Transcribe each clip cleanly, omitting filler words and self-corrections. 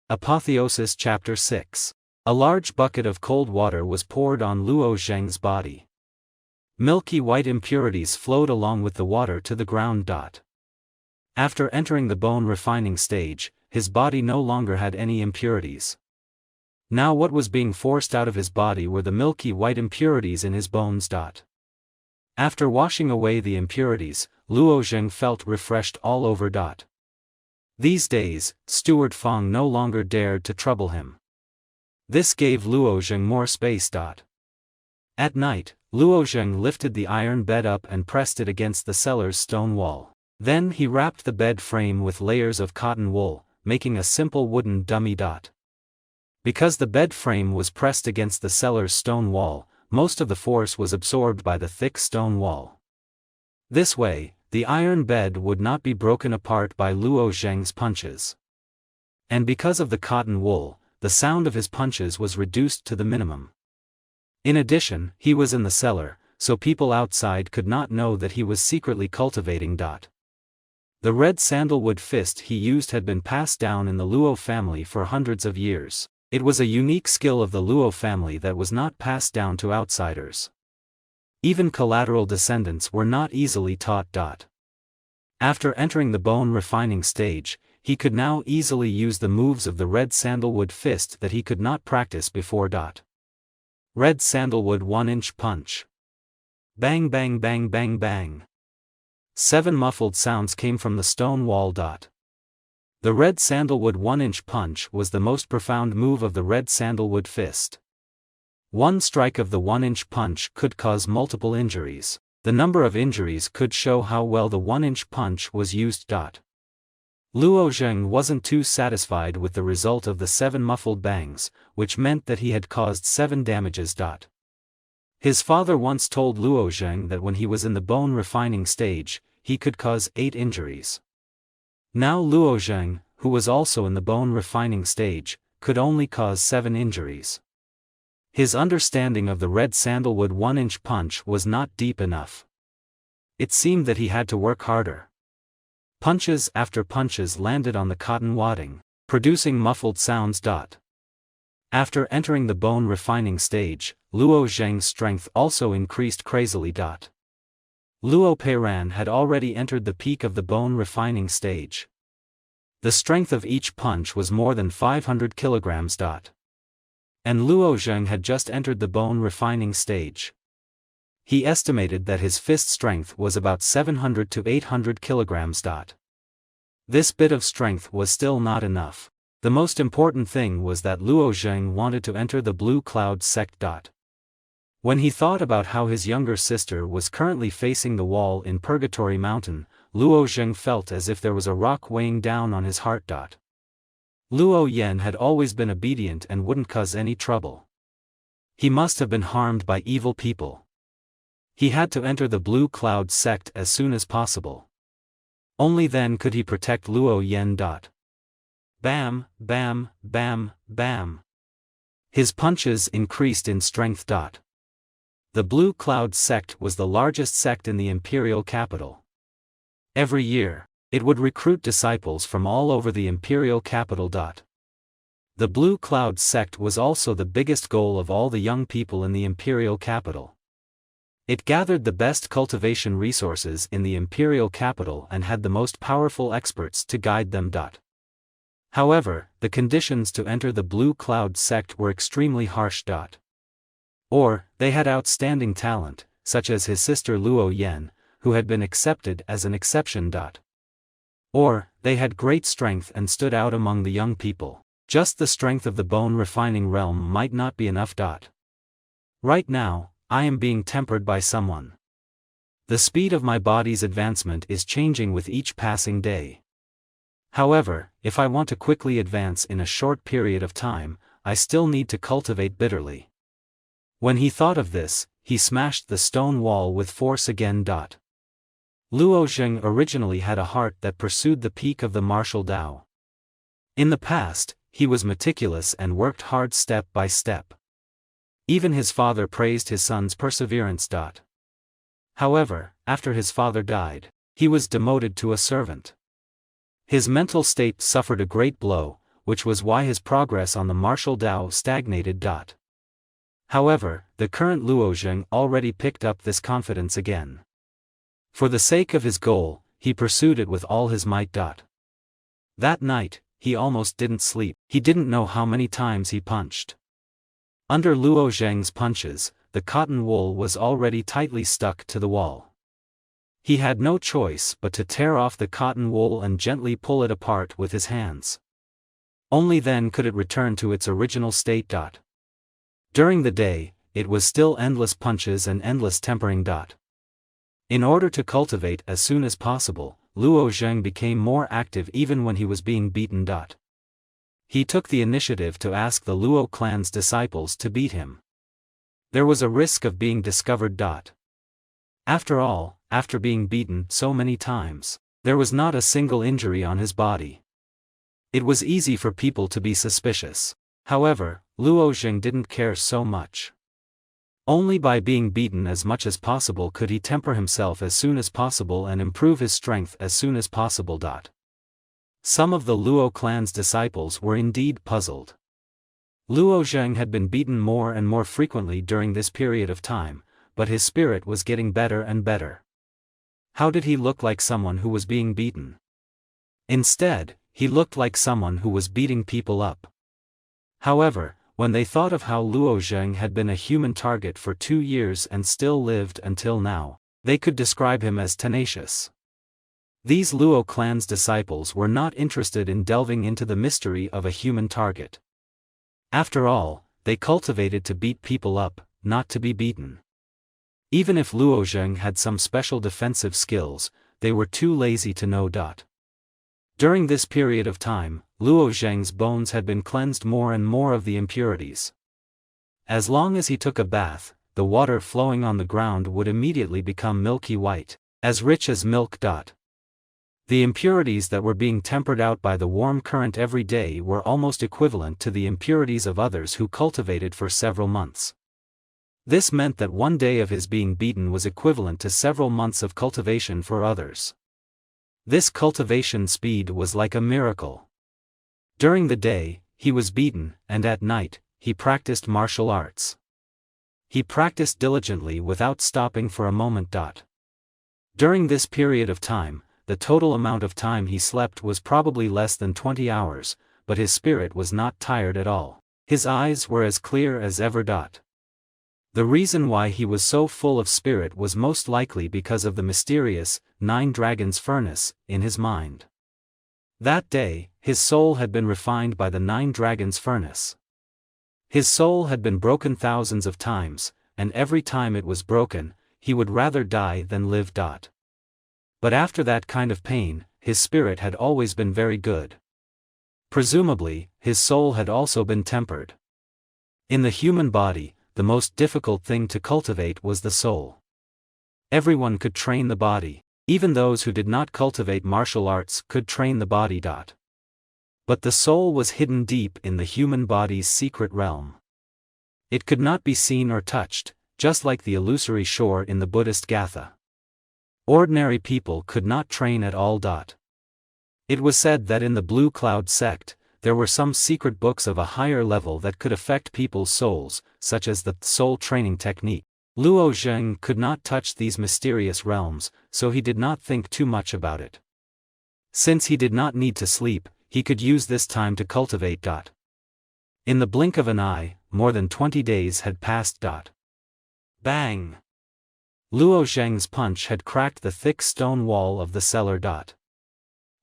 Apotheosis Chapter 6. A large bucket of cold water was poured on Luo Zheng's body. Milky white impurities flowed along with the water to the ground. After entering the bone refining stage, his body no longer had any impurities. Now what was being forced out of his body were the milky white impurities in his bones. After washing away the impurities, Luo Zheng felt refreshed all over. These days, Steward Feng no longer dared to trouble him. This gave Luo Zheng more space. At night, Luo Zheng lifted the iron bed up and pressed it against the cellar's stone wall. Then he wrapped the bed frame with layers of cotton wool, making a simple wooden dummy. Because the bed frame was pressed against the cellar's stone wall, most of the force was absorbed by the thick stone wall. This way, the iron bed would not be broken apart by Luo Zheng's punches. And because of the cotton wool, the sound of his punches was reduced to the minimum. In addition, he was in the cellar, so people outside could not know that he was secretly cultivating. The red sandalwood fist he used had been passed down in the Luo family for hundreds of years. It was a unique skill of the Luo family that was not passed down to outsiders. Even collateral descendants were not easily taught. After entering the bone refining stage, he could now easily use the moves of the red sandalwood fist that he could not practice before. Red sandalwood 1-inch punch. Bang bang bang bang bang. 7 muffled sounds came from the stone wall. The red sandalwood 1-inch punch was the most profound move of the red sandalwood fist. One strike of the 1-inch punch could cause multiple injuries. The number of injuries could show how well the 1-inch punch was used. Luo Zheng wasn't too satisfied with the result of the 7 muffled bangs, which meant that he had caused 7 damages. His father once told Luo Zheng that when he was in the bone refining stage, he could cause 8 injuries. Now Luo Zheng, who was also in the bone refining stage, could only cause 7 injuries. His understanding of the red sandalwood 1-inch punch was not deep enough. It seemed that he had to work harder. Punches after punches landed on the cotton wadding, producing muffled sounds. After entering the bone refining stage, Luo Zheng's strength also increased crazily. Luo Peiran had already entered the peak of the bone refining stage. The strength of each punch was more than 500 kilograms. And Luo Zheng had just entered the bone refining stage. He estimated that his fist strength was about 700 to 800 kilograms. This bit of strength was still not enough. The most important thing was that Luo Zheng wanted to enter the Blue Cloud sect. When he thought about how his younger sister was currently facing the wall in Purgatory Mountain, Luo Zheng felt as if there was a rock weighing down on his heart. Luo Yan had always been obedient and wouldn't cause any trouble. He must have been harmed by evil people. He had to enter the Blue Cloud sect as soon as possible. Only then could he protect Luo Yan. Bam, bam, bam, bam. His punches increased in strength. The Blue Cloud sect was the largest sect in the imperial capital. Every year, it would recruit disciples from all over the imperial capital. The Blue Cloud sect was also the biggest goal of all the young people in the imperial capital. It gathered the best cultivation resources in the imperial capital and had the most powerful experts to guide them. However, the conditions to enter the Blue Cloud sect were extremely harsh. Or, they had outstanding talent, such as his sister Luo Yan, who had been accepted as an exception. Or, they had great strength and stood out among the young people. Just the strength of the bone refining realm might not be enough. Right now, I am being tempered by someone. The speed of my body's advancement is changing with each passing day. However, if I want to quickly advance in a short period of time, I still need to cultivate bitterly. When he thought of this, he smashed the stone wall with force again. Luo Zheng originally had a heart that pursued the peak of the martial Tao. In the past, he was meticulous and worked hard step by step. Even his father praised his son's perseverance. However, after his father died, he was demoted to a servant. His mental state suffered a great blow, which was why his progress on the martial Dao stagnated. However, the current Luo Zheng already picked up this confidence again. For the sake of his goal, he pursued it with all his might. That night, he almost didn't sleep. He didn't know how many times he punched. Under Luo Zheng's punches, the cotton wool was already tightly stuck to the wall. He had no choice but to tear off the cotton wool and gently pull it apart with his hands. Only then could it return to its original state. During the day, it was still endless punches and endless tempering. In order to cultivate as soon as possible, Luo Zheng became more active even when he was being beaten. He took the initiative to ask the Luo Clan's disciples to beat him. There was a risk of being discovered. After all, after being beaten so many times, there was not a single injury on his body. It was easy for people to be suspicious. However, Luo Zheng didn't care so much. Only by being beaten as much as possible could he temper himself as soon as possible and improve his strength as soon as possible. Some of the Luo Clan's disciples were indeed puzzled. Luo Zheng had been beaten more and more frequently during this period of time, but his spirit was getting better and better. How did he look like someone who was being beaten? Instead, he looked like someone who was beating people up. However, when they thought of how Luo Zheng had been a human target for 2 years and still lived until now, they could describe him as tenacious. These Luo Clan's disciples were not interested in delving into the mystery of a human target. After all, they cultivated to beat people up, not to be beaten. Even if Luo Zheng had some special defensive skills, they were too lazy to know. During this period of time, Luo Zheng's bones had been cleansed more and more of the impurities. As long as he took a bath, the water flowing on the ground would immediately become milky white, as rich as milk. The impurities that were being tempered out by the warm current every day were almost equivalent to the impurities of others who cultivated for several months. This meant that one day of his being beaten was equivalent to several months of cultivation for others. This cultivation speed was like a miracle. During the day, he was beaten, and at night, he practiced martial arts. He practiced diligently without stopping for a moment. During this period of time, the total amount of time he slept was probably less than 20 hours, but his spirit was not tired at all. His eyes were as clear as ever. The reason why he was so full of spirit was most likely because of the mysterious 9 dragons furnace in his mind. That day, his soul had been refined by the 9 dragons furnace. His soul had been broken thousands of times, and every time it was broken, he would rather die than live. But after that kind of pain, his spirit had always been very good. Presumably, his soul had also been tempered. In the human body, the most difficult thing to cultivate was the soul. Everyone could train the body, even those who did not cultivate martial arts could train the body. But the soul was hidden deep in the human body's secret realm. It could not be seen or touched, just like the illusory shore in the Buddhist Gatha. Ordinary people could not train at all. It was said that in the Blue Cloud sect, there were some secret books of a higher level that could affect people's souls, such as the soul training technique. Luo Zheng could not touch these mysterious realms, so he did not think too much about it. Since he did not need to sleep, he could use this time to cultivate. In the blink of an eye, more than 20 days had passed. Bang! Luo Zheng's punch had cracked the thick stone wall of the cellar.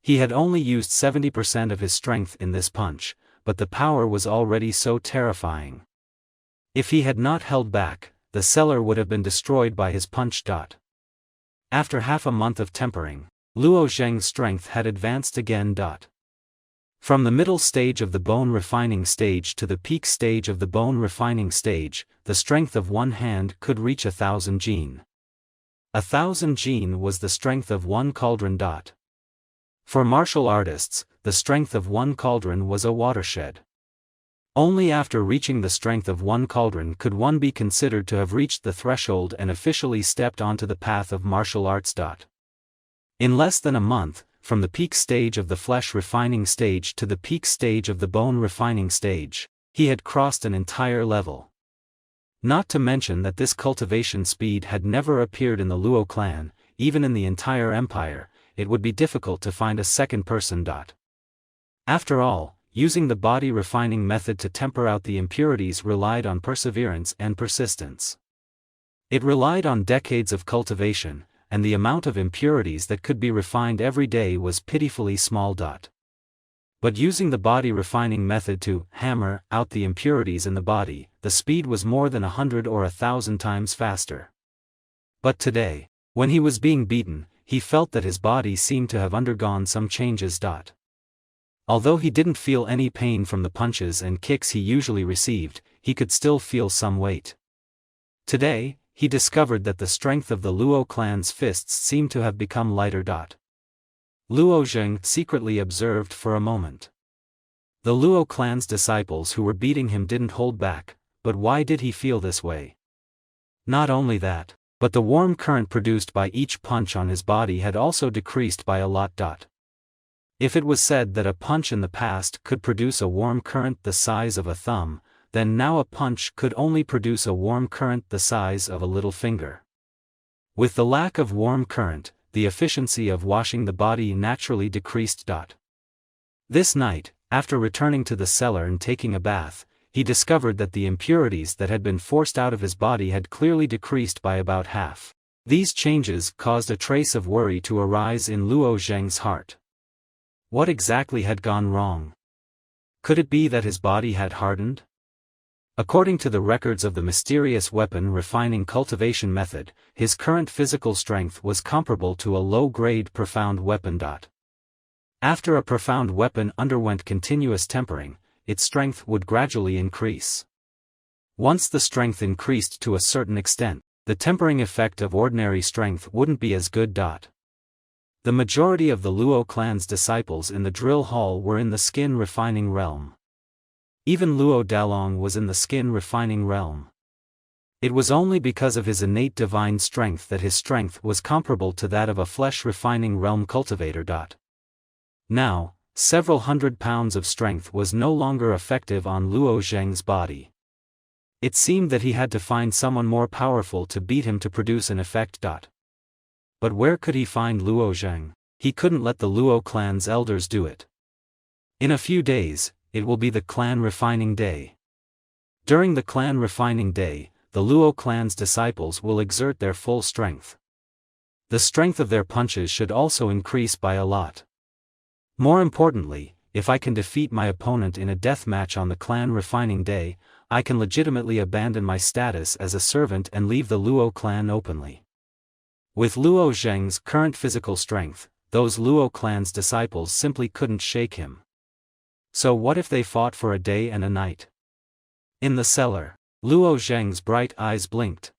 He had only used 70% of his strength in this punch, but the power was already so terrifying. If he had not held back, the cellar would have been destroyed by his punch. After half a month of tempering, Luo Zheng's strength had advanced again. From the middle stage of the bone refining stage to the peak stage of the bone refining stage, the strength of one hand could reach 1,000 jin. 1,000 jin was the strength of one cauldron. For martial artists, the strength of one cauldron was a watershed. Only after reaching the strength of one cauldron could one be considered to have reached the threshold and officially stepped onto the path of martial arts. In less than a month, from the peak stage of the flesh refining stage to the peak stage of the bone refining stage, he had crossed an entire level. Not to mention that this cultivation speed had never appeared in the Luo clan. Even in the entire empire, it would be difficult to find a second person. After all, using the body refining method to temper out the impurities relied on perseverance and persistence. It relied on decades of cultivation, and the amount of impurities that could be refined every day was pitifully small. But using the body refining method to hammer out the impurities in the body, the speed was more than 100 or 1,000 times faster. But today, when he was being beaten, he felt that his body seemed to have undergone some changes. Although he didn't feel any pain from the punches and kicks he usually received, he could still feel some weight. Today, he discovered that the strength of the Luo clan's fists seemed to have become lighter. Luo Zheng secretly observed for a moment. The Luo clan's disciples who were beating him didn't hold back, but why did he feel this way? Not only that, but the warm current produced by each punch on his body had also decreased by a lot. If it was said that a punch in the past could produce a warm current the size of a thumb, then now a punch could only produce a warm current the size of a little finger. With the lack of warm current, the efficiency of washing the body naturally decreased. This night, after returning to the cellar and taking a bath, he discovered that the impurities that had been forced out of his body had clearly decreased by about half. These changes caused a trace of worry to arise in Luo Zheng's heart. What exactly had gone wrong? Could it be that his body had hardened? According to the records of the mysterious weapon refining cultivation method, his current physical strength was comparable to a low-grade profound weapon. After a profound weapon underwent continuous tempering, its strength would gradually increase. Once the strength increased to a certain extent, the tempering effect of ordinary strength wouldn't be as good. The majority of the Luo clan's disciples in the drill hall were in the skin refining realm. Even Luo Dalong was in the skin refining realm. It was only because of his innate divine strength that his strength was comparable to that of a flesh refining realm cultivator. Now, several hundred pounds of strength was no longer effective on Luo Zheng's body. It seemed that he had to find someone more powerful to beat him to produce an effect. But where could he find Luo Zheng? He couldn't let the Luo clan's elders do it. In a few days, it will be the clan refining day. During the clan refining day, the Luo clan's disciples will exert their full strength. The strength of their punches should also increase by a lot. More importantly, if I can defeat my opponent in a death match on the clan refining day, I can legitimately abandon my status as a servant and leave the Luo clan openly. With Luo Zheng's current physical strength, those Luo clan's disciples simply couldn't shake him. So what if they fought for a day and a night? In the cellar, Luo Zheng's bright eyes blinked.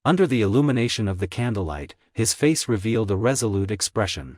Under the illumination of the candlelight, his face revealed a resolute expression.